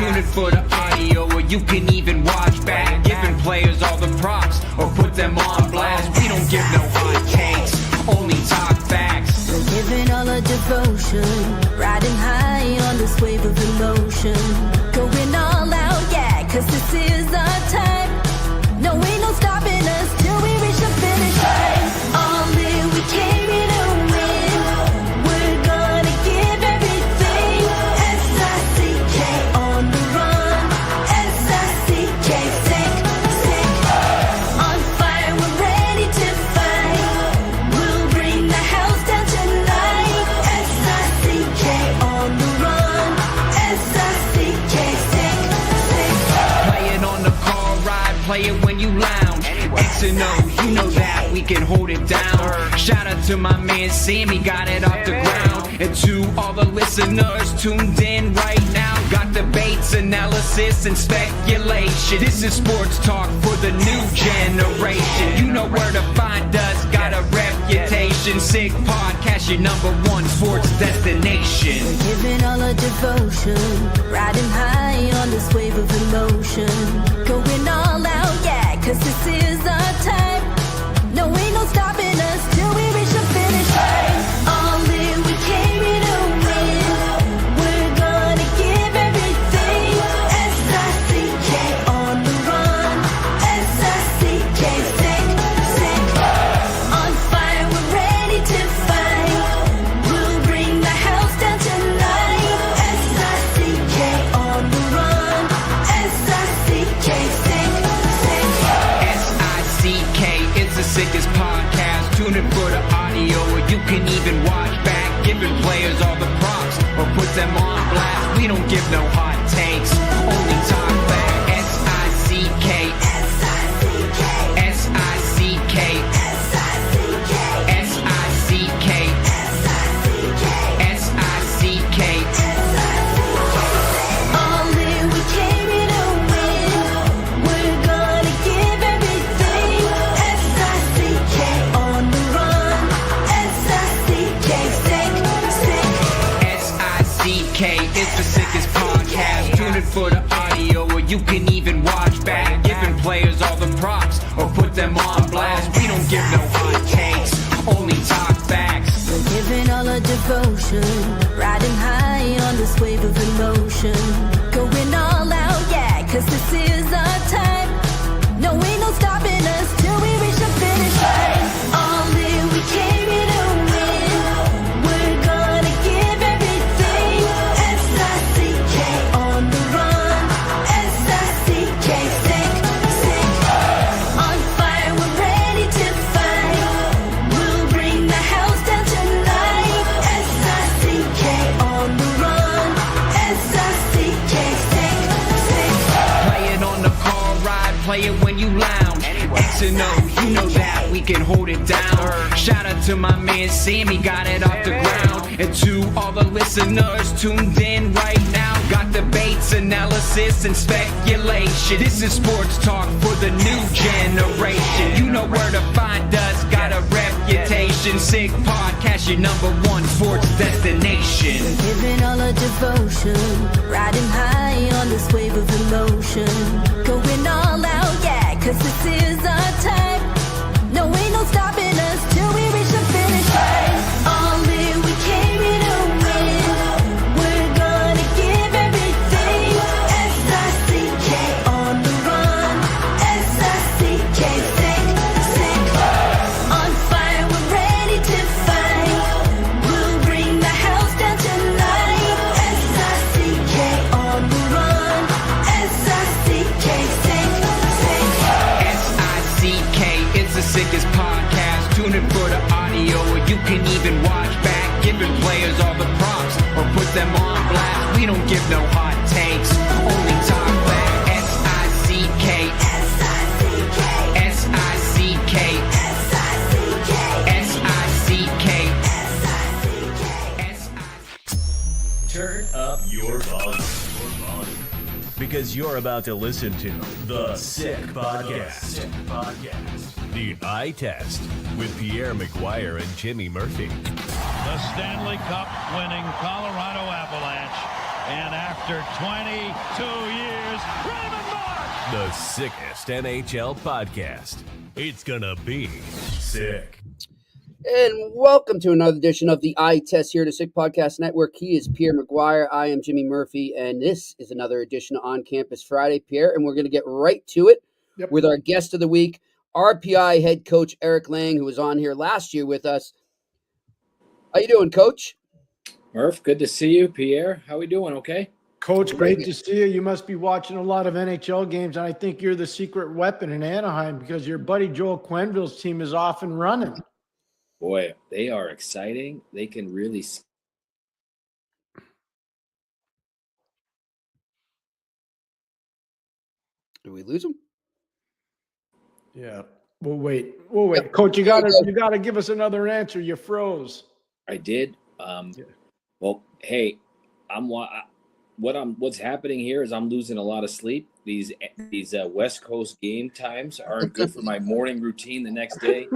Tune in for the audio, or you can even watch back. Giving players all the props, or put them on blast. We don't give no hot takes, only talk facts. We're giving all our devotion, riding high on this wave of emotion. Going all out, yeah, cause this is our time. No, ain't no stopping us till we reach the finish line. All in, we came here to win. We're gonna give everything. S-I-C-K on the run. S-I-C-K, sick, sick. On fire, we're ready to fight. We'll bring the house down tonight. S-I-C-K on the run. S-I-C-K, sick, sick. Play it on the car ride, play it when you lounge. X and O, you know that we can hold it down. Shout out to my man Sammy, got it off the ground. And to all the listeners tuned in right now, got debates, analysis, and speculation. This is sports talk for the new generation. You know where to find us, got a reputation. Sick podcast, your #1 sports destination. Giving all our devotion, riding high on this wave of emotion. Going all out, yeah, cause this is our time. No, ain't no stopping us till we reach the finish line. All in, we came here to win. We're gonna give everything. S-I-C-K on the run. S-I-C-K, sick, sick. On fire, we're ready to fight. We'll bring the house down tonight. S-I-C-K on the run. S-I-C-K, sick, sick. S-I-C-K is the sickest podcast. Tune in for the audio, or you can even watch back. Giving players all the props, or put them on blast. We don't give no hot takes, only talk back. S-I-C-K, S-I-C-K, S-I-C-K, S-I-C-K, S-I-C-K, S-I-C-K, S-I-C-K. all in, we came here to win. We're gonna give everything. S-I-C-K on the run. S-I-C-K, sick, sick. S-I-C-K is the sickest podcast. Tune in for the audio, or you can even watch back. Giving players all the props, or put them on blast. We don't give no hot takes, only talk facts. We're giving all our devotion, riding high on this wave of emotion. Going all out, yeah, cause this is our time. No, ain't no stopping us till we reach the finish line. All in, we came here to win. We're gonna give everything. S-I-C-K on the run. S-I-C-K, sick, sick. On fire, we're ready to fight. We'll bring the house down tonight. S-I-C-K on the run. S-I-C-K, sick, sick. Play it on the car ride, play it when you lounge. X and O, you know that we can hold it down. Shout out to my man Sammy, got it off the ground. And to all the listeners tuned in right now, got debates, analysis, and speculation. This is sports talk for the new generation. You know where to find us, got a reputation. Sick podcast, your #1 sports destination. Giving all our devotion, riding high on this wave of emotion. Going all out, yeah, cause this is our time. No, ain't no stopping us till we reach the finish line. All in, we came here to win. We're gonna give everything. S-I-C-K on the run. S-I-C-K, sick, sick. On fire, we're ready to fight. We'll bring the house down tonight. S-I-C-K on the run. S-I-C-K, sick, sick. S-I-C-K is the sickest podcast. Tune in for the audio, or you can even watch back. Giving players all the props, or put them on blast. We don't give no hot takes, only talk back. S-I-C-K, S-I-C-K, S-I-C-K, S-I-C-K, S-I-C-K, S-I-C-K. Turn up your volume. Because you're about to listen to The Sick Podcast. The Eye Test with Pierre, McGuire, and Jimmy Murphy. The Stanley Cup winning Colorado Avalanche And after 22 years, Raymond Mark! The sickest NHL podcast. It's gonna be sick. And welcome to another edition of the Eye Test here at the Sick Podcast Network. He is Pierre McGuire. I am Jimmy Murphy, and this is another edition of On Campus Friday, Pierre. And we're going to get right to it with our guest of the week, RPI head coach Eric Lang, who was on here last year with us. How you doing, Coach? Murph, good to see you. Pierre, how we doing? Okay. Coach, great to see you. You must be watching a lot of NHL games, and I think you're the secret weapon in Anaheim because your buddy Joel Quenneville's team is off and running. Boy, they are exciting. They can really. Did we lose him? Yeah. We'll wait. Coach, you gotta give us another answer. You froze. I did. Well, hey, what's happening here is I'm losing a lot of sleep. These West Coast game times aren't good for my morning routine the next day.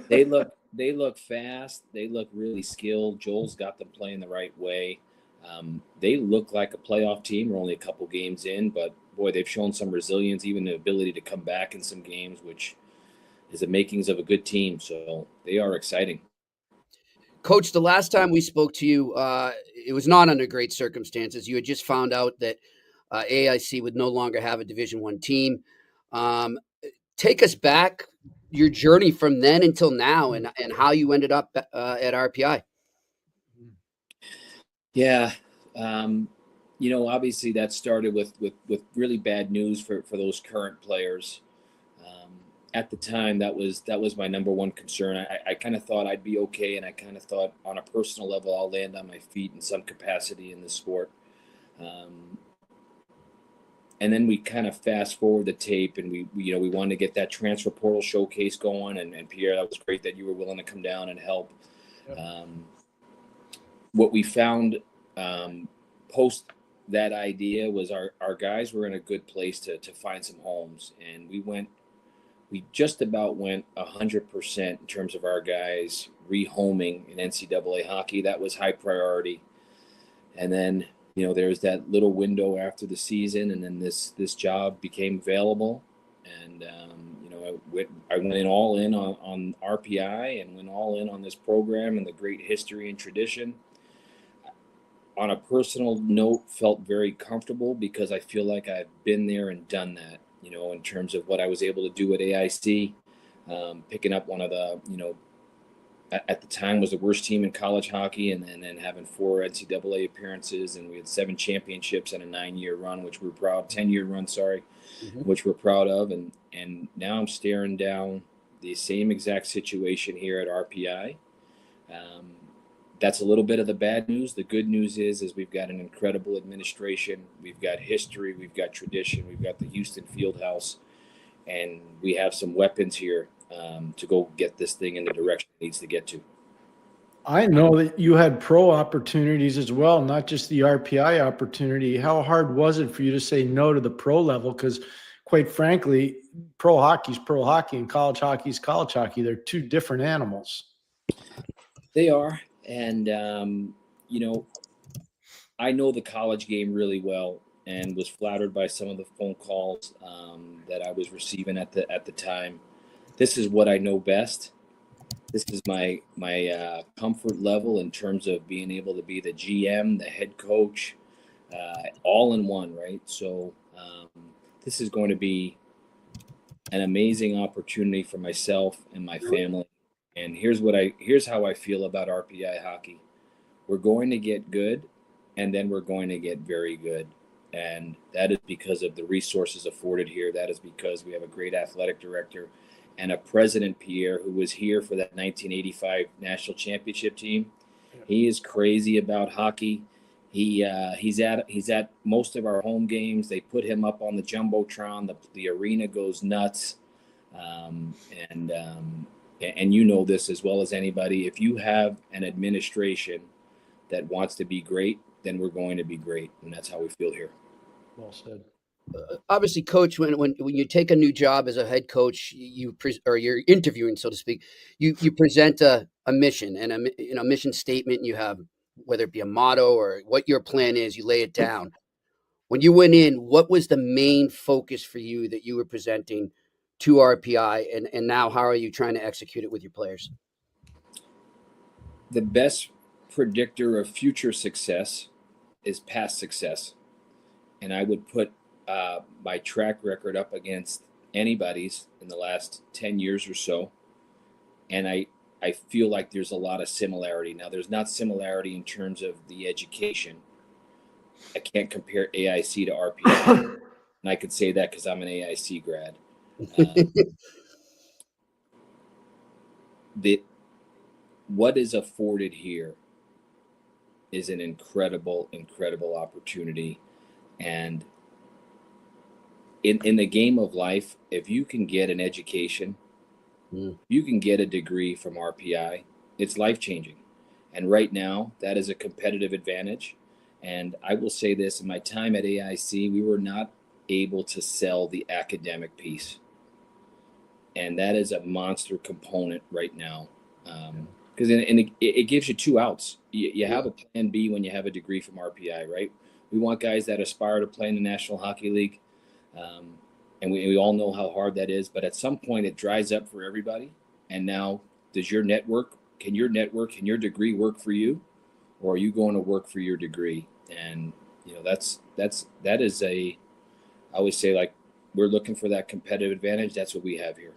They look fast. They look really skilled. Joel's got them playing the right way. They look like a playoff team. We're only a couple games in, but boy, they've shown some resilience, even the ability to come back in some games, which is the makings of a good team. So they are exciting. Coach, the last time we spoke to you, it was not under great circumstances. You had just found out that AIC would no longer have a Division I team. Take us back, your journey from then until now, and how you ended up at RPI. Yeah. Obviously that started with really bad news for those current players. At the time, that was my number one concern. I kind of thought I'd be okay, and I kind of thought on a personal level I'll land on my feet in some capacity in this sport. And then we kind of fast forward the tape, and we wanted to get that transfer portal showcase going. And Pierre, that was great that you were willing to come down and help. Yep. What we found post that idea was our guys were in a good place to find some homes, and we just about went 100% in terms of our guys rehoming in NCAA hockey. That was high priority. And then, there's that little window after the season, and then this job became available. And, I went in all in on RPI and went all in on this program and the great history and tradition. On a personal note, felt very comfortable because I feel like I've been there and done that. In terms of what I was able to do at AIC, picking up one of the, at the time was the worst team in college hockey, and then having 4 NCAA appearances, and we had 7 championships and a 9-year run, which we're proud, 10-year run, which we're proud of. And now I'm staring down the same exact situation here at RPI. That's a little bit of the bad news. The good news is we've got an incredible administration. We've got history. We've got tradition. We've got the Houston Fieldhouse. And we have some weapons here to go get this thing in the direction it needs to get to. I know that you had pro opportunities as well, not just the RPI opportunity. How hard was it for you to say no to the pro level? Because quite frankly, pro hockey is pro hockey and college hockey is college hockey. They're two different animals. They are. And, I know the college game really well and was flattered by some of the phone calls that I was receiving at the time. This is what I know best. This is my comfort level in terms of being able to be the GM, the head coach, all in one, right? So this is going to be an amazing opportunity for myself and my family. And here's how I feel about RPI hockey. We're going to get good, and then we're going to get very good. And that is because of the resources afforded here. That is because we have a great athletic director and a president, Pierre, who was here for that 1985 national championship team. He is crazy about hockey. He's at most of our home games. They put him up on the Jumbotron. The arena goes nuts. And you know this as well as anybody. If you have an administration that wants to be great, then we're going to be great, and that's how we feel here. Well said. Obviously, Coach, when you take a new job as a head coach, or you're interviewing, so to speak, you present a mission and a mission statement. You have whether it be a motto or what your plan is, you lay it down. When you went in, what was the main focus for you that you were presenting to RPI, and now how are you trying to execute it with your players? The best predictor of future success is past success. And I would put my track record up against anybody's in the last 10 years or so. And I feel like there's a lot of similarity. Now, there's not similarity in terms of the education. I can't compare AIC to RPI. And I could say that because I'm an AIC grad. What is afforded here is an incredible, incredible opportunity. And in the game of life, if you can get an education, you can get a degree from RPI, it's life-changing. And right now, that is a competitive advantage. And I will say this, in my time at AIC, we were not able to sell the academic piece. And that is a monster component right now. Because it gives you two outs. You have a plan B when you have a degree from RPI, right? We want guys that aspire to play in the National Hockey League. And we all know how hard that is. But at some point, it dries up for everybody. And now, can your network and your degree work for you? Or are you going to work for your degree? And, that is I always say, like, we're looking for that competitive advantage. That's what we have here.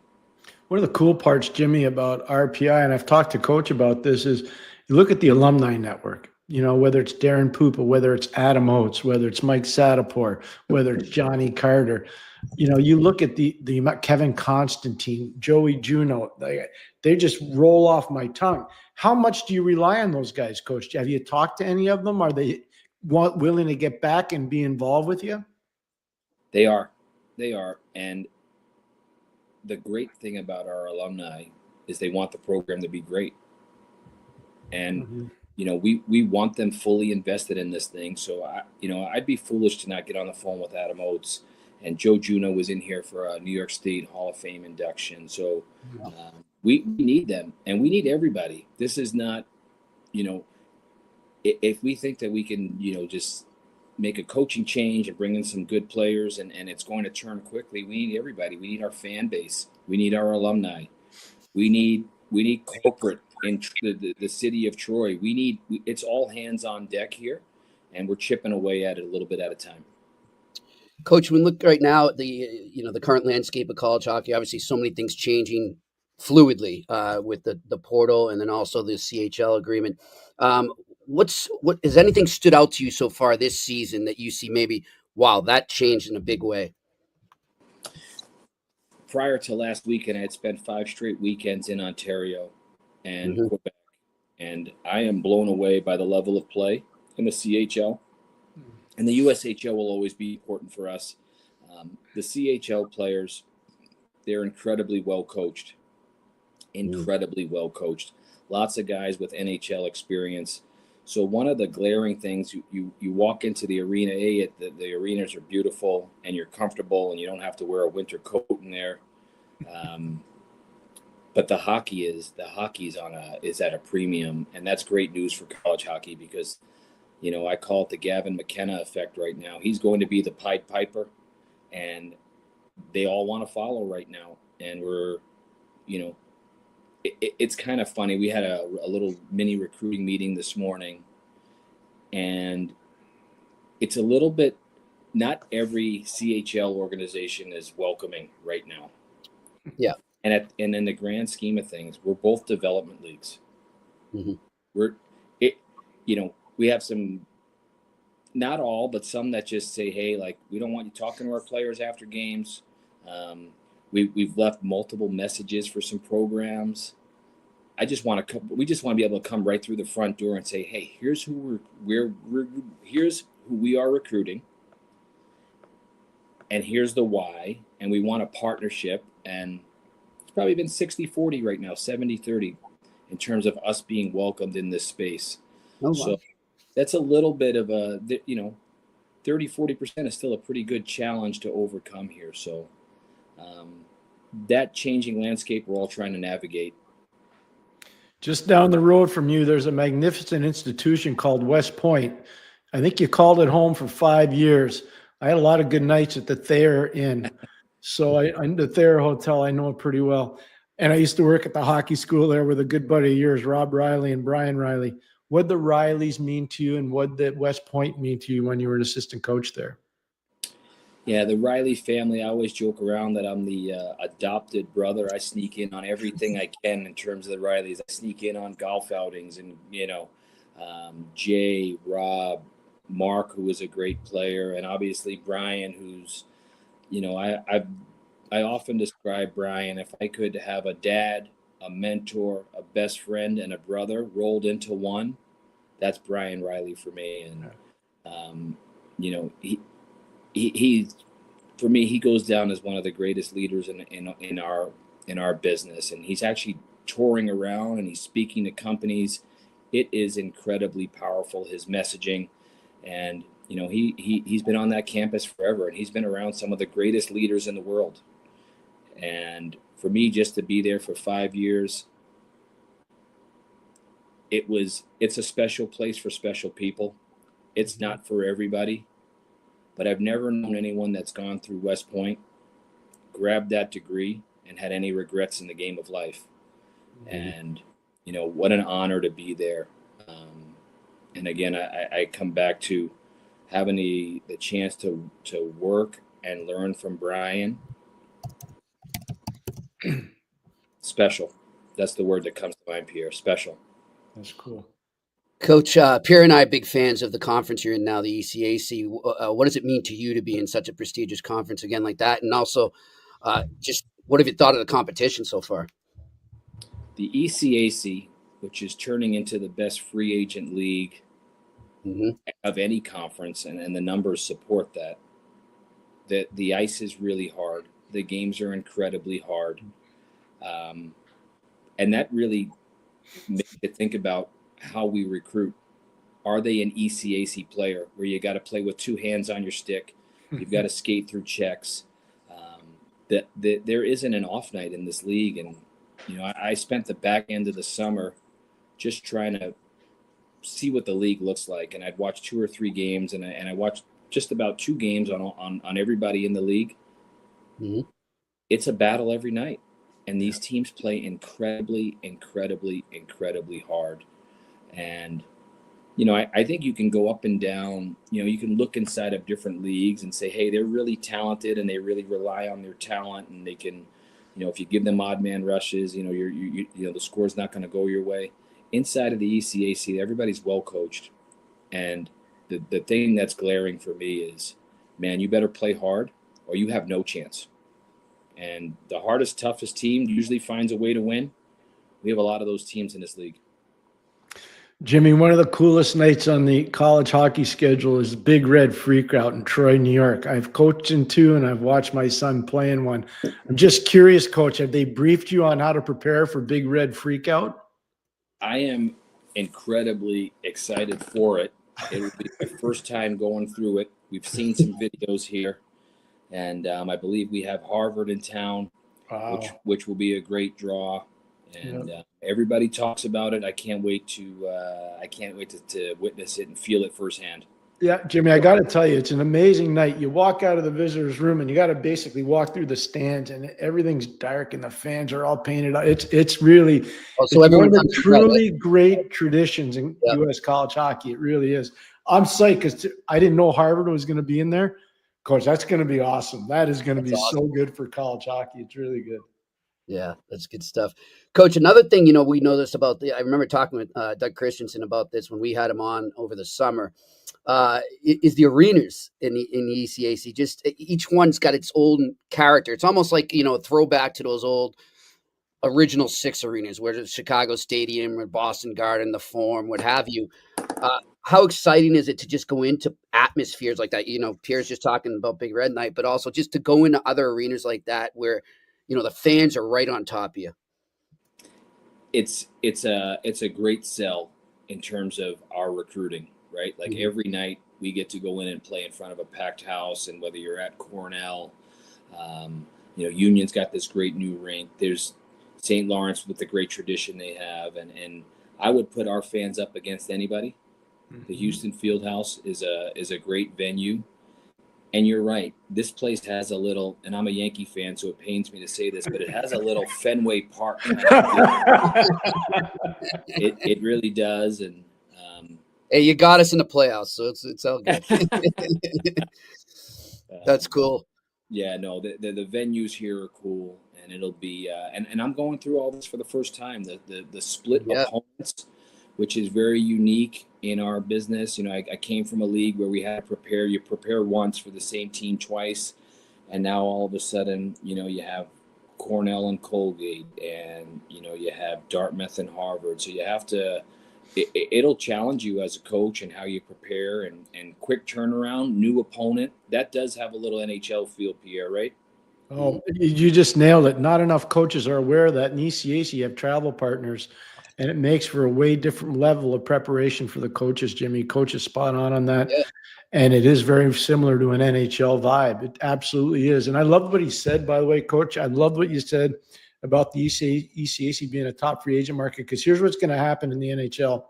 One of the cool parts, Jimmy, about RPI, and I've talked to Coach about this, is you look at the alumni network, whether it's Darren Pupa, whether it's Adam Oates, whether it's Mike Satapor, whether it's Johnny Carter. You look at the Kevin Constantine, Joey Juneau, they just roll off my tongue. How much do you rely on those guys, Coach? Have you talked to any of them? Are they willing to get back and be involved with you? They are. And the great thing about our alumni is they want the program to be great. And, we want them fully invested in this thing. So, I'd be foolish to not get on the phone with Adam Oates. And Joe Juneau was in here for a New York State Hall of Fame induction. So we need them, and we need everybody. This is not, if we think that we can, just make a coaching change and bring in some good players and it's going to turn quickly, we need everybody. We need our fan base. We need our alumni. We need corporate in the city of Troy. It's all hands on deck here, and we're chipping away at it a little bit at a time. Coach, when we look right now at the current landscape of college hockey, obviously so many things changing fluidly with the portal and then also the CHL agreement. What has anything stood out to you so far this season that you see maybe, wow, that changed in a big way? Prior to last weekend, I had spent 5 straight weekends in Ontario and Quebec, and I am blown away by the level of play in the CHL. And the USHL will always be important for us. The CHL players, they're incredibly well coached. Lots of guys with NHL experience. So one of the glaring things, you walk into the arena, the arenas are beautiful and you're comfortable and you don't have to wear a winter coat in there. But the hockey is at a premium, and that's great news for college hockey because, I call it the Gavin McKenna effect right now. He's going to be the Pied Piper, and they all want to follow right now. And we're, it's kind of funny. We had a little mini recruiting meeting this morning, and it's a little bit, not every CHL organization is welcoming right now. Yeah. And in the grand scheme of things, we're both development leagues. We have some, not all, but some that just say, hey, like, we don't want you talking to our players after games. We've left multiple messages for some programs. We just want to be able to come right through the front door and say, hey, here's who here's who we are recruiting, and here's the why, and we want a partnership. And it's probably been 60-40 right now, 70-30 in terms of us being welcomed in this space. Oh, wow. So that's a little bit of a, 30-40% is still a pretty good challenge to overcome here. So that changing landscape we're all trying to navigate. Just down the road from you, there's a magnificent institution called West Point. I think you called it home for 5 years. I had a lot of good nights at the Thayer Inn. So the Thayer Hotel, I know it pretty well. And I used to work at the hockey school there with a good buddy of yours, Rob Riley and Brian Riley. What the Rileys mean to you, and what did West Point mean to you when you were an assistant coach there? Yeah, the Riley family, I always joke around that I'm the adopted brother. I sneak in on everything I can in terms of the Rileys. I sneak in on golf outings, and, Jay, Rob, Mark, who is a great player, and obviously Brian, who's, I often describe Brian, if I could have a dad, a mentor, a best friend, and a brother rolled into one, that's Brian Riley for me. And, he for me, he goes down as one of the greatest leaders in our business. And he's actually touring around and he's speaking to companies. It is incredibly powerful, his messaging. And, he's been on that campus forever, and he's been around some of the greatest leaders in the world. And for me, just to be there for 5 years, it's a special place for special people. It's not for everybody, but I've never known anyone that's gone through West Point, grabbed that degree, and had any regrets in the game of life. And, what an honor to be there. And again, I come back to having the chance to work and learn from Brian. Special. That's the word that comes to mind, Pierre. Special. That's cool. Coach, Pierre and I are big fans of the conference you're in now, the ECAC. What does it mean to you to be in such a prestigious conference again like that? And also, just what have you thought of the competition so far? The ECAC, which is turning into the best free agent league of any conference, and the numbers support that. The ice is really hard. The games are incredibly hard. And that really makes you think about how we recruit. Are they an ECAC player where you got to play with two hands on your stick? You've got to skate through checks. There isn't an off night in this league. And, I spent the back end of the summer just trying to see what the league looks like. And I'd watch 2 or 3 games, and I watched just about 2 games on everybody in the league. Mm-hmm. It's a battle every night. And these teams play incredibly, incredibly, incredibly hard. And, I think you can go up and down. You can look inside of different leagues and say, hey, they're really talented and they really rely on their talent, and they can, if you give them odd man rushes, the score's not going to go your way. Inside of the ECAC, everybody's well coached. And the thing that's glaring for me is, man, you better play hard or you have no chance. And the hardest, toughest team usually finds a way to win. We have a lot of those teams in this league. Jimmy, one of the coolest nights on the college hockey schedule is Big Red Freakout in Troy, New York. I've coached in 2, and I've watched my son play in 1. I'm just curious, Coach, have they briefed you on how to prepare for Big Red Freakout? I am incredibly excited for it. It will be my first time going through it. We've seen some videos here. And I believe we have Harvard in town, wow, which will be a great draw. And everybody talks about it. I can't wait to witness it and feel it firsthand. Yeah, Jimmy, I got to tell you, it's an amazing night. You walk out of the visitors' room and you got to basically walk through the stands, and everything's dark and the fans are all painted up. It's really one of the truly great traditions in U.S. college hockey. It really is. I'm psyched because I didn't know Harvard was going to be in there. Coach, that's going to be awesome. That is going to be awesome. So good for college hockey. It's really good. Yeah, that's good stuff. Coach, another thing, we know this about I remember talking with Doug Christensen about this when we had him on over the summer, is the arenas in the ECAC. Just each one's got its own character. It's almost like, a throwback to those old original 6 arenas, where the Chicago Stadium or Boston Garden, the Forum, what have you. How exciting is it to just go into atmospheres like that? Pierre's just talking about Big Red Night, but also just to go into other arenas like that where, the fans are right on top of you. It's a great sell in terms of our recruiting, right? Like every night we get to go in and play in front of a packed house, and whether you're at Cornell, Union's got this great new rink. There's St. Lawrence with the great tradition they have, and I would put our fans up against anybody. The Houston Fieldhouse is a great venue. And you're right. This place has a little, and I'm a Yankee fan, so it pains me to say this, but it has a little Fenway Park kind of feel. It really does. And hey, you got us in the playoffs, so it's all good. That's cool. Yeah, no, the venues here are cool, and it'll be and I'm going through all this for the first time. The split opponents, which is very unique in our business. You know, I came from a league where we had to prepare. You prepare once for the same team twice, and now all of a sudden, you know, you have Cornell and Colgate, and you know, you have Dartmouth and Harvard. So you have to. It'll challenge you as a coach and how you prepare and quick turnaround, new opponent. That does have a little NHL feel, Pierre, right? Oh, you just nailed it. Not enough coaches are aware of that. In ECAC, you have travel partners, and it makes for a way different level of preparation for the coaches, Jimmy. Coach is spot on that. Yeah. And it is very similar to an NHL vibe. It absolutely is. And I love what he said, by the way, Coach. I love what you said about the ECAC being a top free agent market, because here's what's going to happen in the NHL.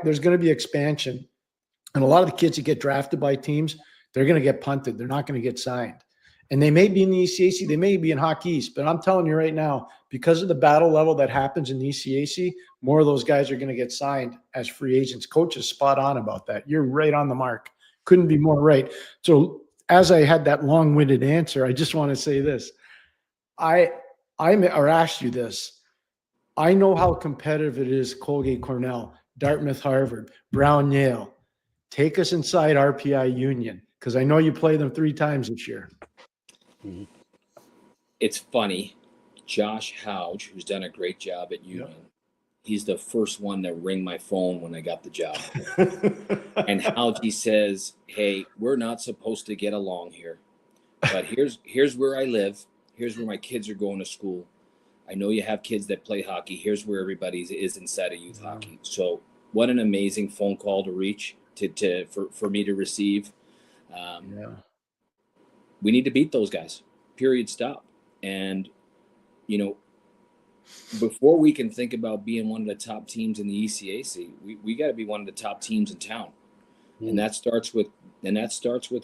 There's going to be expansion, and a lot of the kids that get drafted by teams, they're going to get punted. They're not going to get signed. And they may be in the ECAC, they may be in Hockey East, but I'm telling you right now, because of the battle level that happens in the ECAC, more of those guys are going to get signed as free agents. Coach is spot on about that. You're right on the mark. Couldn't be more right. So as I had that long-winded answer, I just want to say this. I asked you this. I know how competitive it is, Colgate, Cornell, Dartmouth, Harvard, Brown, Yale. Take us inside RPI Union, because I know you play them 3 times this year. It's funny. Josh Houge, who's done a great job at Union, he's the first one to ring my phone when I got the job. And Houge says, hey, we're not supposed to get along here, but here's where I live. Here's where my kids are going to school. I know you have kids that play hockey. Here's where everybody is inside of youth hockey. So what an amazing phone call to reach for me to receive. We need to beat those guys, period, stop. And, you know, before we can think about being one of the top teams in the ECAC, we got to be one of the top teams in town. And that starts with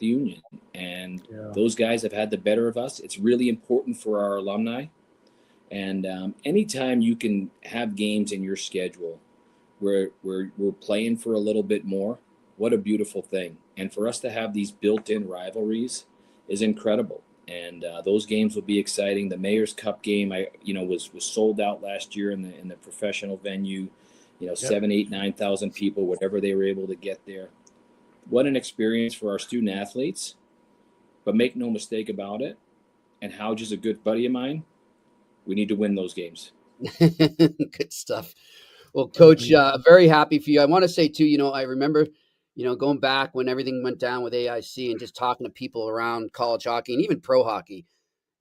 Union. And those guys have had the better of us. It's really important for our alumni. And anytime you can have games in your schedule where we're playing for a little bit more, what a beautiful thing. And for us to have these built-in rivalries is incredible. And those games will be exciting. The Mayor's Cup game, was sold out last year in the professional venue. 7,000, 8,000, 9,000 people, whatever they were able to get there. What an experience for our student athletes. But make no mistake about it, and Houge is a good buddy of mine, we need to win those games. Good stuff. Well, Coach, very happy for you. I want to say, too, I remember, going back when everything went down with AIC and just talking to people around college hockey and even pro hockey,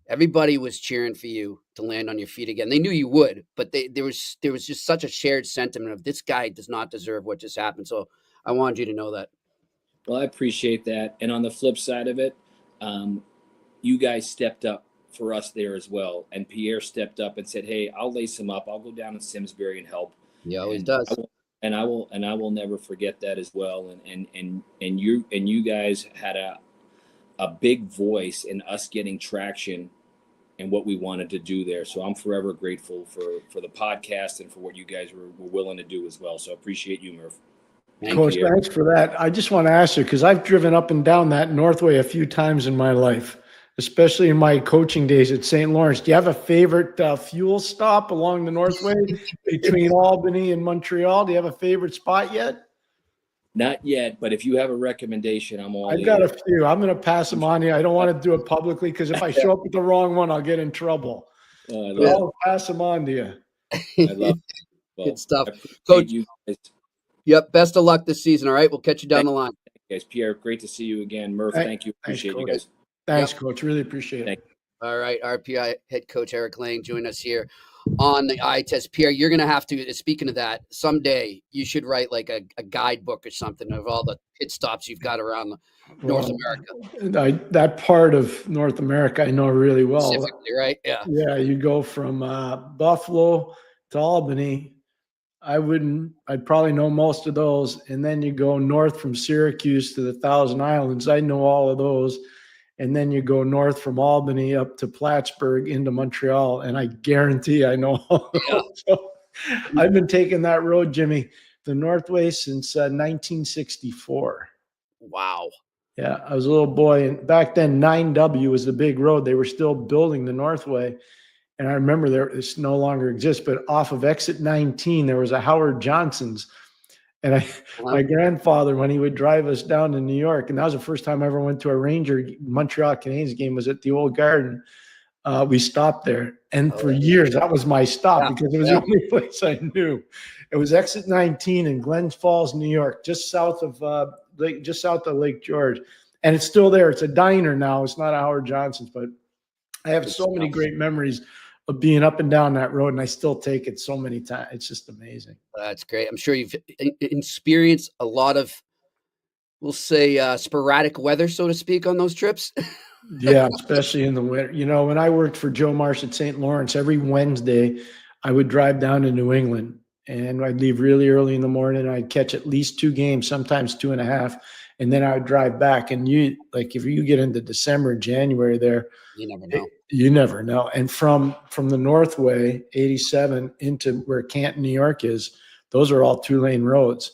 everybody was cheering for you to land on your feet again. They knew you would, but there was just such a shared sentiment of this guy does not deserve what just happened. So I wanted you to know that. Well, I appreciate that. And on the flip side of it, you guys stepped up for us there as well. And Pierre stepped up and said, hey, I'll lace him up. I'll go down to Simsbury and help. He always does. I will never forget that as well. And you guys had a big voice in us getting traction and what we wanted to do there. So I'm forever grateful for the podcast and for what you guys were willing to do as well. So I appreciate you, Murph. Coach, thanks for that. I just want to ask you, because I've driven up and down that Northway a few times in my life, especially in my coaching days at St. Lawrence. Do you have a favorite fuel stop along the Northway between Albany and Montreal? Do you have a favorite spot yet? Not yet, but if you have a recommendation, I'm all in. I've got a few. I'm going to pass them on to you. I don't want to do it publicly because if I show up with the wrong one, I'll get in trouble. I'll pass them on to you. I love it. Well, good stuff. Coach, you guys. Yep. Best of luck this season. All right. We'll catch you down the line. Guys, Pierre, great to see you again. Murph, thank you. Appreciate you guys. Thanks, Coach. Really appreciate it. All right. RPI head coach Eric Lang joined us here on the eye test. Pierre, you're going to have to, speaking of that, someday you should write like a guidebook or something of all the pit stops you've got around North America. That part of North America I know really well. Specifically, right? Yeah. Yeah, you go from Buffalo to Albany. I'd probably know most of those. And then you go north from Syracuse to the Thousand Islands. I know all of those. And then you go north from Albany up to Plattsburgh into Montreal. And I guarantee I know all of those. So I've been taking that road, Jimmy, the Northway since 1964. Wow. Yeah, I was a little boy. And back then, 9W was the big road. They were still building the Northway. And I remember this no longer exists, but off of exit 19, there was a Howard Johnson's. And my grandfather, when he would drive us down to New York, and that was the first time I ever went to a Ranger Montreal Canadiens game, was at the Old Garden. We stopped there. And for years, that was my stop because it was the only place I knew. It was exit 19 in Glens Falls, New York, just south of Lake George. And it's still there. It's a diner now. It's not a Howard Johnson's, but I have so many great memories of being up and down that road, and I still take it so many times. It's just amazing. That's great. I'm sure you've experienced a lot of, we'll say, sporadic weather, so to speak, on those trips. Yeah, especially in the winter. You know, when I worked for Joe Marsh at St. Lawrence, every Wednesday I would drive down to New England, and I'd leave really early in the morning. I'd catch at least 2 games, sometimes 2.5, and then I would drive back. And if you get into December, January there, you never know. You never know. And from the Northway, 87, into where Canton, New York is, those are all 2-lane roads.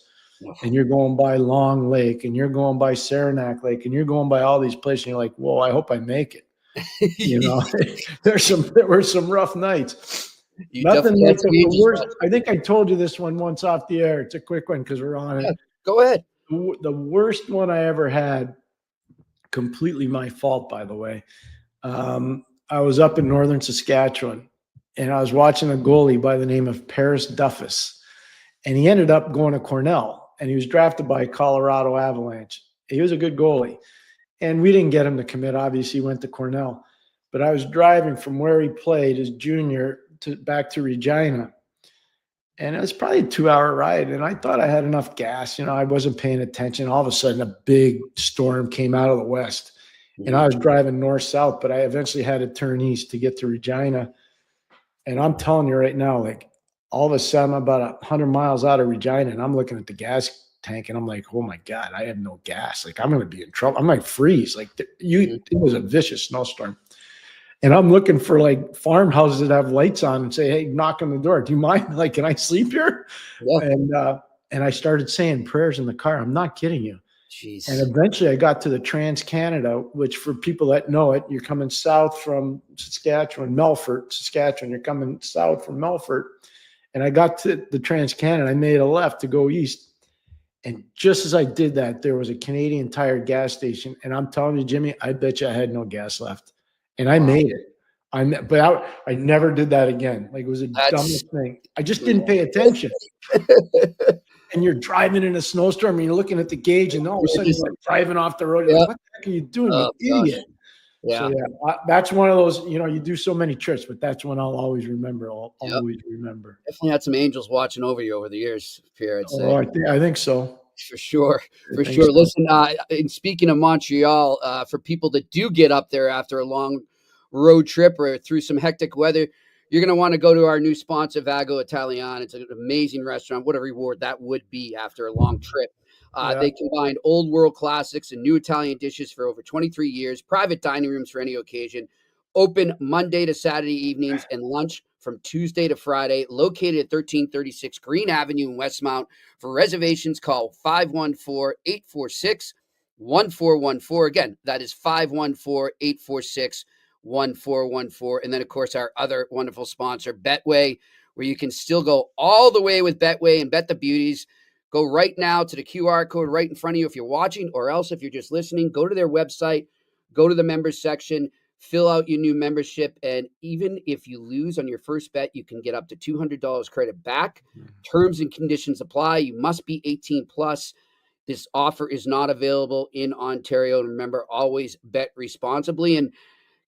And you're going by Long Lake, and you're going by Saranac Lake, and you're going by all these places. And you're like, whoa, I hope I make it. You know, there were some rough nights. Nothing like the worst. I think I told you this one once off the air. It's a quick one because we're on it. Go ahead. The worst one I ever had, completely my fault, by the way. I was up in northern Saskatchewan, and I was watching a goalie by the name of Paris Duffus, and he ended up going to Cornell, and he was drafted by Colorado Avalanche. He was a good goalie, and we didn't get him to commit. Obviously, he went to Cornell, but I was driving from where he played as junior back to Regina, and it was probably a 2-hour ride, and I thought I had enough gas. You know, I wasn't paying attention. All of a sudden, a big storm came out of the west. And I was driving north-south, but I eventually had to turn east to get to Regina. And I'm telling you right now, like, all of a sudden, I'm about 100 miles out of Regina, and I'm looking at the gas tank, and I'm like, oh, my God, I have no gas. Like, I'm going to be in trouble. I'm like, freeze. Like, it was a vicious snowstorm. And I'm looking for, like, farmhouses that have lights on and say, hey, knock on the door. Do you mind? Like, can I sleep here? Yeah. And I started saying prayers in the car. I'm not kidding you. Jeez. And eventually I got to the Trans-Canada, which for people that know it, you're coming south from Saskatchewan, Melfort, Saskatchewan. You're coming south from Melfort. And I got to the Trans-Canada. I made a left to go east. And just as I did that, there was a Canadian Tire gas station. And I'm telling you, Jimmy, I bet you I had no gas left. And I made it. But I never did that again. Like, it was the dumbest thing. I just didn't pay attention. And you're driving in a snowstorm and you're looking at the gauge, and all of a sudden you're like driving off the road. You're like, what the heck are you doing, you idiot? Yeah. So, that's one of those, you do so many trips, but that's one I'll always remember. Remember. Definitely had some angels watching over you over the years, Pierre, I'd say. Oh, I think so. For sure. Listen, and speaking of Montreal, for people that do get up there after a long road trip or through some hectic weather, you're going to want to go to our new sponsor, Vago Italian. It's an amazing restaurant. What a reward that would be after a long trip. They combined old world classics and new Italian dishes for over 23 years, private dining rooms for any occasion, open Monday to Saturday evenings, and lunch from Tuesday to Friday, located at 1336 Green Avenue in Westmount. For reservations, call 514-846-1414. Again, that is 514-846-1414. And then, of course, our other wonderful sponsor, Betway, where you can still go all the way with Betway and bet the beauties. Go right now to the QR code right in front of you if you're watching, or else if you're just listening, go to their website, go to the members section, fill out your new membership, and even if you lose on your first bet, you can get up to $200 credit back. Terms and conditions apply. You must be 18 plus. This offer is not available in Ontario. And remember, always bet responsibly. And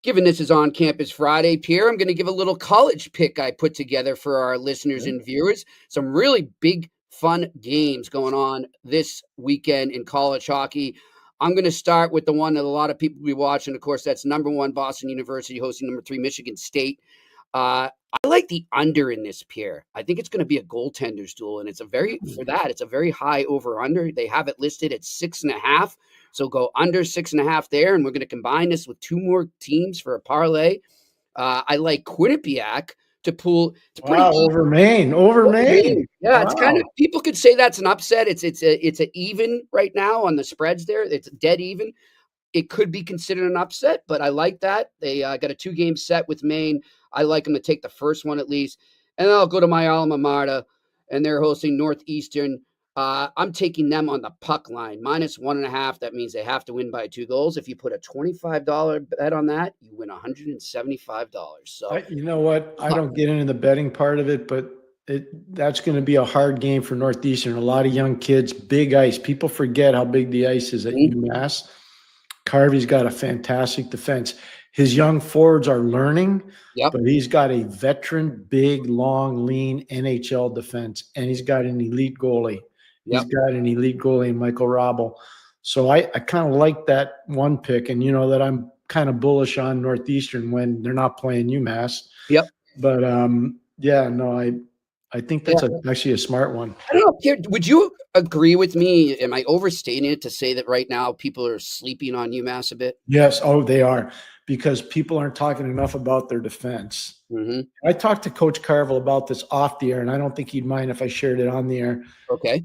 Given this is on Campus Friday, Pierre, I'm going to give a little college pick I put together for our listeners and viewers. Some really big, fun games going on this weekend in college hockey. I'm going to start with the one that a lot of people will be watching. Of course, that's number 1 Boston University hosting number 3 Michigan State. I like the under in this, Pierre. I think it's going to be a goaltender's duel, and it's a very high over-under. They have it listed at 6.5. So go under 6.5 there, and we're going to combine this with 2 more teams for a parlay. I like Quinnipiac to pull. It's pretty over Maine. Yeah, wow. It's kind of, people could say that's an upset. It's a even right now on the spreads there. It's dead even. It could be considered an upset, but I like that. They got a 2-game set with Maine. I like them to take the first one at least, and then I'll go to my alma mater, and they're hosting Northeastern. I'm taking them on the puck line, -1.5. That means they have to win by 2 goals. If you put a $25 bet on that, you win $175. So You know what? I don't get into the betting part of it, but that's going to be a hard game for Northeastern. A lot of young kids, big ice. People forget how big the ice is at UMass. Carvey's got a fantastic defense. His young forwards are learning, but he's got a veteran, big, long, lean NHL defense, and he's got an elite goalie. He's got an elite goalie in Michael Robel. So I kind of like that one pick, and you know that I'm kind of bullish on Northeastern when they're not playing UMass. But I think that's actually a smart one. I don't know, Pierre, would you agree with me? Am I overstating it to say that right now people are sleeping on UMass a bit? Yes. Oh, they are, because people aren't talking enough about their defense. I talked to Coach Carville about this off the air, and I don't think he'd mind if I shared it on the air. Okay.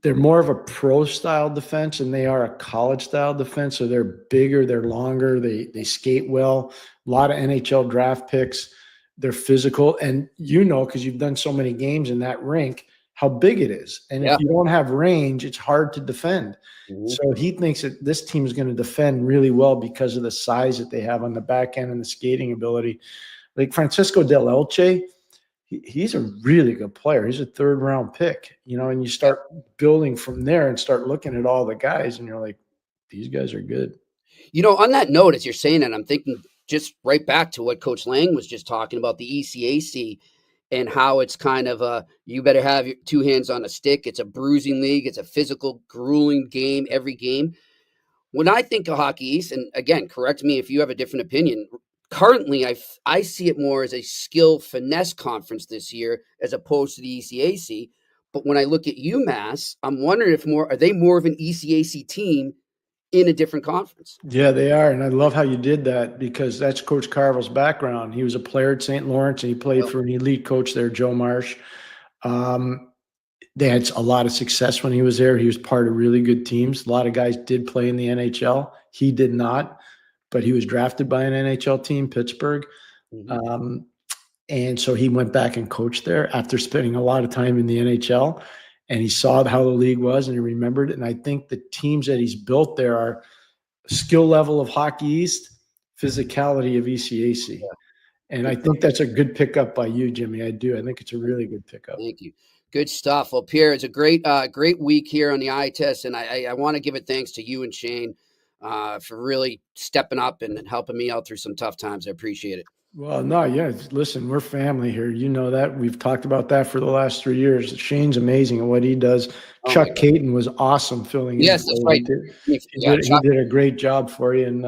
They're more of a pro-style defense, and they are a college-style defense. So they're bigger, they're longer, they skate well. A lot of NHL draft picks. They're physical, and you know, because you've done so many games in that rink, how big it is. And if you don't have range, it's hard to defend. So he thinks that this team is going to defend really well because of the size that they have on the back end and the skating ability. Like Francisco Del Elche, he's a really good player. He's a 3rd-round pick, you know, and you start building from there and start looking at all the guys, and you're like, these guys are good. You know, on that note, as you're saying that, I'm thinking just right back to what Coach Lang was just talking about, the ECAC, and how it's kind of you better have your 2 hands on a stick. It's a bruising league. It's a physical, grueling game every game. When I think of Hockey East, and again, correct me if you have a different opinion, currently I see it more as a skill finesse conference this year as opposed to the ECAC. But when I look at UMass, I'm wondering if are they more of an ECAC team in a different conference? Yeah, they are. And I love how you did that, because that's Coach Carville's background. He was a player at St. Lawrence, and he played for an elite coach there, Joe Marsh. They had a lot of success when he was there. He was part of really good teams. A lot of guys did play in the NHL. He did not, but he was drafted by an NHL team, Pittsburgh. And so he went back and coached there after spending a lot of time in the NHL. And he saw how the league was, and he remembered it. And I think the teams that he's built there are skill level of Hockey East, physicality of ECAC. And I think that's a good pickup by you, Jimmy. I do. I think it's a really good pickup. Thank you. Good stuff. Well, Pierre, it's a great week here on the eye test. And I want to give it thanks to you and Shane for really stepping up and helping me out through some tough times. I appreciate it. Well, no, yeah. Listen, we're family here. You know that. We've talked about that for the last 3 years. Shane's amazing at what he does. Chuck Caton was awesome filling in. Yes, that's right. He did a great job for you. And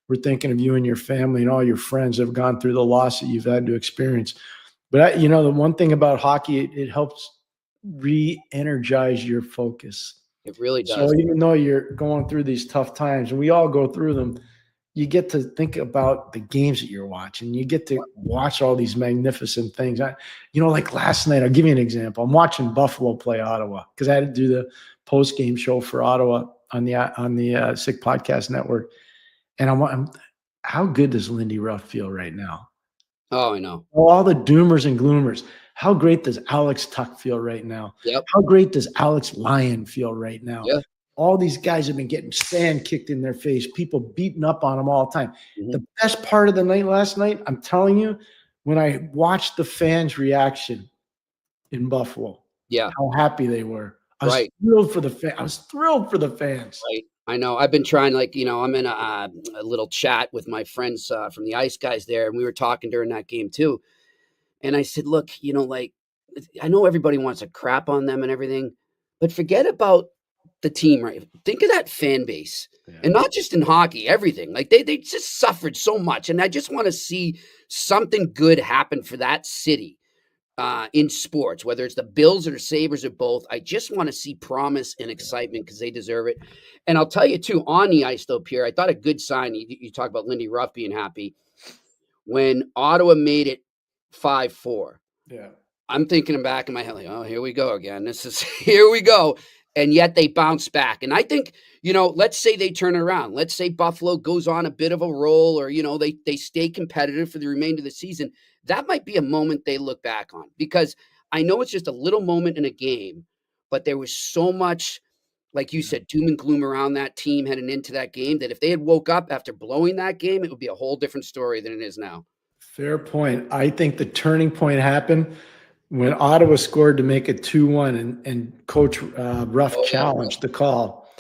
we're thinking of you and your family and all your friends that have gone through the loss that you've had to experience. But, the one thing about hockey, it helps re-energize your focus. It really does. So even though you're going through these tough times, and we all go through them, you get to think about the games that you're watching. You get to watch all these magnificent things. Like last night, I'll give you an example. I'm watching Buffalo play Ottawa because I had to do the post-game show for Ottawa on the Sick Podcast Network. And I'm how good does Lindy Ruff feel right now? Oh, I know. All the doomers and gloomers. How great does Alex Tuck feel right now? Yep. How great does Alex Lyon feel right now? Yep. All these guys have been getting sand kicked in their face, people beating up on them all the time. The best part of the night last night, I'm telling you, when I watched the fans' reaction in Buffalo, how happy they were. I was thrilled for the fans. I know. I've been trying, like, I'm in a little chat with my friends from the Ice guys there, and we were talking during that game too. And I said, look, like, I know everybody wants to crap on them and everything, but forget about the team, right? Think of that fan base. And not just in hockey, everything. Like, they just suffered so much. And I just want to see something good happen for that city in sports, whether it's the Bills or the Sabres or both. I just want to see promise and excitement because they deserve it. And I'll tell you, too, on the ice, though, Pierre, I thought a good sign, you talk about Lindy Ruff being happy, when Ottawa made it 5-4. Yeah. I'm thinking back in my head, like, oh, here we go again. Here we go. And yet they bounce back. And I think, let's say they turn around. Let's say Buffalo goes on a bit of a roll, or, they stay competitive for the remainder of the season. That might be a moment they look back on, because I know it's just a little moment in a game, but there was so much, like you said, doom and gloom around that team heading into that game, that if they had woke up after blowing that game, it would be a whole different story than it is now. Fair point. I think the turning point happened when Ottawa scored to make it 2-1, and Coach Ruff challenged the call,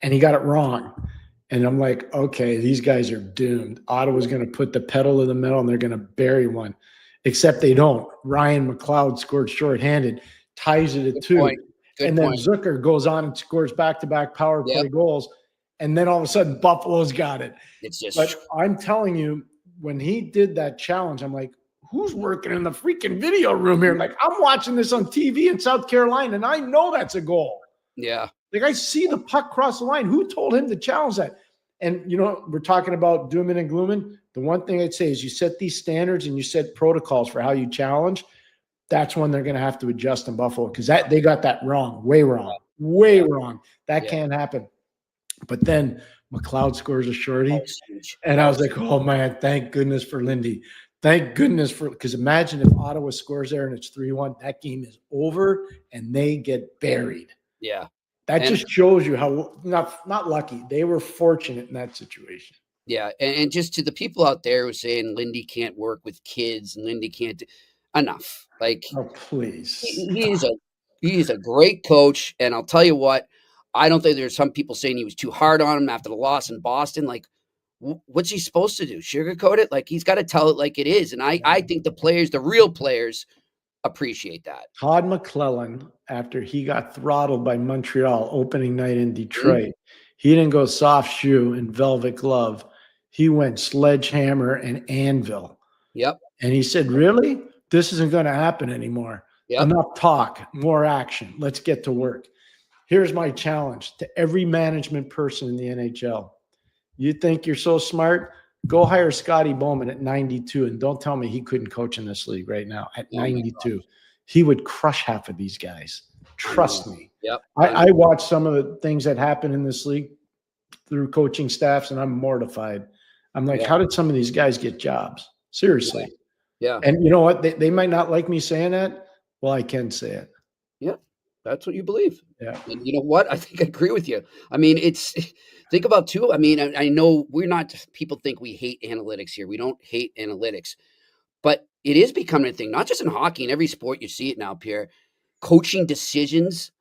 and he got it wrong. And I'm like, okay, these guys are doomed. Ottawa's going to put the pedal to the metal, and they're going to bury one. Except they don't. Ryan McLeod scored shorthanded, ties it at 2. And then Zucker goes on and scores back-to-back power play goals. And then all of a sudden, Buffalo's got it. But I'm telling you, when he did that challenge, I'm like, who's working in the freaking video room here? Like, I'm watching this on TV in South Carolina, and I know that's a goal. Yeah. Like, I see the puck cross the line. Who told him to challenge that? And, we're talking about dooming and glooming. The one thing I'd say is you set these standards and you set protocols for how you challenge. That's when they're going to have to adjust in Buffalo, because they got that wrong, way wrong. That can't happen. But then McLeod scores a shorty, and I was like, oh, man, thank goodness for Lindy. Thank goodness because imagine if Ottawa scores there and it's 3-1, that game is over and they get buried. Yeah. That just shows you how not lucky. They were fortunate in that situation. Yeah. And just to the people out there who are saying Lindy can't work with kids and Lindy can't do enough. Like, oh, please. He's a great coach. And I'll tell you what, I don't think there's some people saying he was too hard on him after the loss in Boston. Like, what's he supposed to do? Sugarcoat it? Like, he's got to tell it like it is. And I think the real players appreciate that. Todd McClellan, after he got throttled by Montreal opening night in Detroit, he didn't go soft shoe and velvet glove. He went sledgehammer and anvil. Yep. And he said, really? This isn't going to happen anymore. Yep. Enough talk, more action. Let's get to work. Here's my challenge to every management person in the NHL. You think you're so smart? Go hire Scotty Bowman at 92, and don't tell me he couldn't coach in this league right now at 92. He would crush half of these guys. Trust me. Yep. I watched some of the things that happen in this league through coaching staffs, and I'm mortified. I'm like, how did some of these guys get jobs? Seriously. Yeah. And you know what? They might not like me saying that. Well, I can say it. Yeah. That's what you believe. Yeah. And you know what? I think I agree with you. I mean, think about too. I mean, I know people think we hate analytics here. We don't hate analytics, but it is becoming a thing, not just in hockey, in every sport. You see it now, Pierre. Coaching decisions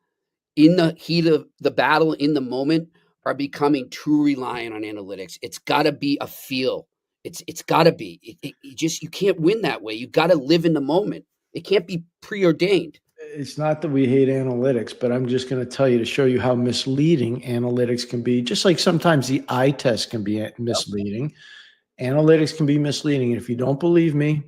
in the heat of the battle, in the moment, are becoming too reliant on analytics. It's got to be a feel. It's got to be. You can't win that way. You got to live in the moment. It can't be preordained. It's not that we hate analytics, but I'm just going to tell you to show you how misleading analytics can be. Just like sometimes the eye test can be misleading. Analytics can be misleading. And if you don't believe me,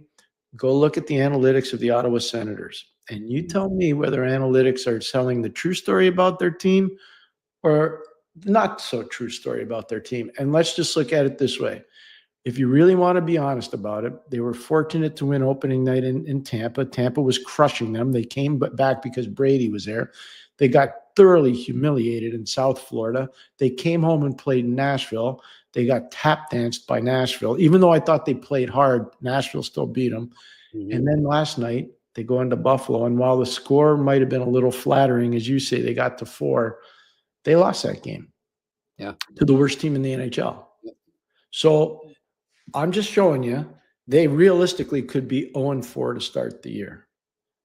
go look at the analytics of the Ottawa Senators. And you tell me whether analytics are telling the true story about their team or not so true story about their team. And let's just look at it this way. If you really want to be honest about it, they were fortunate to win opening night in Tampa. Tampa was crushing them. They came back because Brady was there. They got thoroughly humiliated in South Florida. They came home and played in Nashville. They got tap danced by Nashville. Even though I thought they played hard, Nashville still beat them. Mm-hmm. And then last night, they go into Buffalo. And while the score might have been a little flattering, as you say, they got to 4, they lost that game to the worst team in the NHL. So I'm just showing you they realistically could be 0-4 to start the year.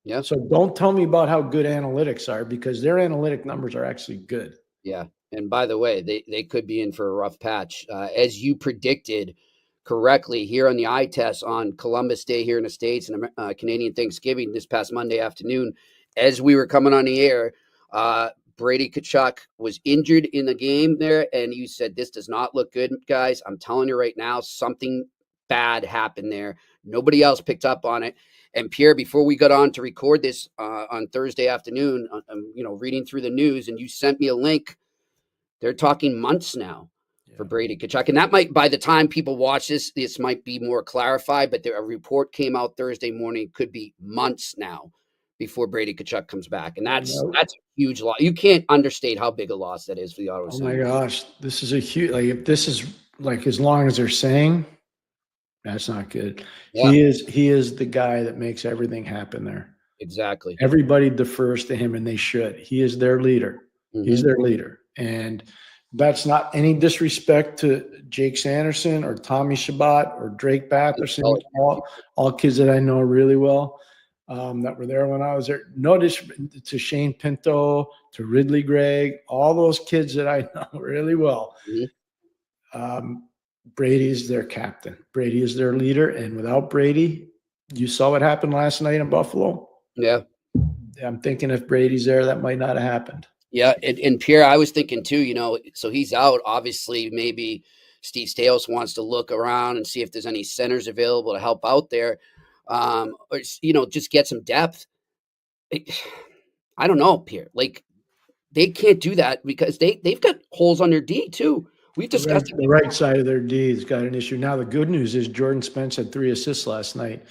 Yeah. So don't tell me about how good analytics are, because their analytic numbers are actually good. Yeah. And by the way, they could be in for a rough patch. As you predicted correctly here on the eye test on Columbus Day here in the States and Canadian Thanksgiving this past Monday afternoon, as we were coming on the air, Brady Tkachuk was injured in the game there, and you said, this does not look good, guys. I'm telling you right now, something bad happened there. Nobody else picked up on it. And Pierre, before we got on to record this on Thursday afternoon, reading through the news, and you sent me a link. They're talking months now for Brady Tkachuk. And that might, by the time people watch this might be more clarified, but a report came out Thursday morning. It could be months now before Brady Tkachuk comes back. And that's a huge loss. You can't understate how big a loss that is for the Ottawa Senators. Oh my gosh. This is a huge, if this is as long as they're saying, that's not good. Yeah. He is the guy that makes everything happen there. Exactly. Everybody defers to him, and they should. He is their leader. Mm-hmm. He's their leader. And that's not any disrespect to Jake Sanderson or Tommy Shabbat or Drake Batherson, all kids that I know really well that were there when I was there. No disrespect to Shane Pinto, to Ridley Gregg, all those kids that I know really well. Mm-hmm. Brady is their captain. Brady is their leader. And without Brady, you saw what happened last night in Buffalo. Yeah. I'm thinking if Brady's there, that might not have happened. Yeah, and Pierre, I was thinking too, so he's out. Obviously, maybe Steve Staios wants to look around and see if there's any centers available to help out there, or just get some depth. I don't know, Pierre. They can't do that because they've got holes on their D too. We've discussed the right side of their D has got an issue. Now the good news is Jordan Spence had 3 assists last night.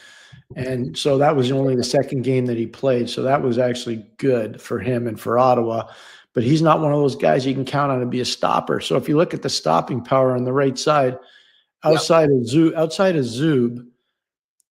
And so that was only the second game that he played. So that was actually good for him and for Ottawa. But he's not one of those guys you can count on to be a stopper. So if you look at the stopping power on the right side, outside of Zub,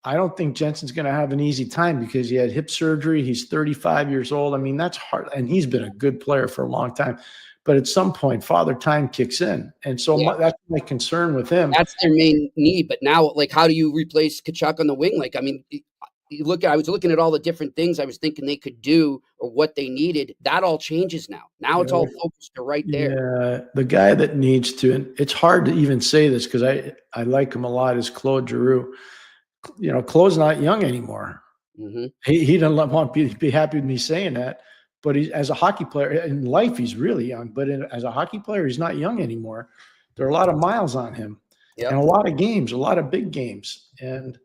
I don't think Jensen's going to have an easy time because he had hip surgery. He's 35 years old. I mean, that's hard. And he's been a good player for a long time. But at some point, Father Time kicks in. And so that's my concern with him. That's their main need. But now, how do you replace Tkachuk on the wing? I was looking at all the different things I was thinking they could do or what they needed. That all changes now. Now it's all focused to right there. Yeah, the guy that needs to, and it's hard to even say this because I like him a lot, is Claude Giroux. Claude's not young anymore. Mm-hmm. He doesn't want to be happy with me saying that. But as a hockey player in life, he's really young. But as a hockey player, he's not young anymore. There are a lot of miles on him and a lot of games, a lot of big games. And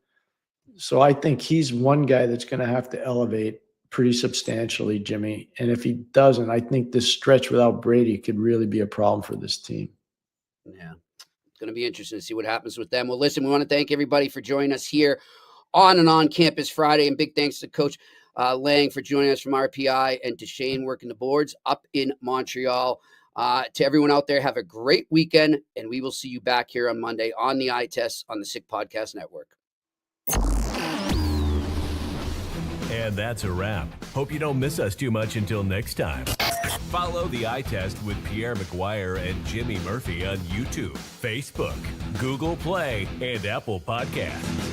so I think he's one guy that's going to have to elevate pretty substantially, Jimmy. And if he doesn't, I think this stretch without Brady could really be a problem for this team. Yeah, it's going to be interesting to see what happens with them. Well, listen, we want to thank everybody for joining us here on and on Campus Friday. And big thanks to Coach Lang for joining us from RPI, and to Shane working the boards up in Montreal. To everyone out there, have a great weekend, and we will see you back here on Monday on the Eye Test on the Sick Podcast Network. And that's a wrap. Hope you don't miss us too much until next time. Follow the Eye Test with Pierre McGuire and Jimmy Murphy on YouTube, Facebook, Google Play, and Apple Podcasts.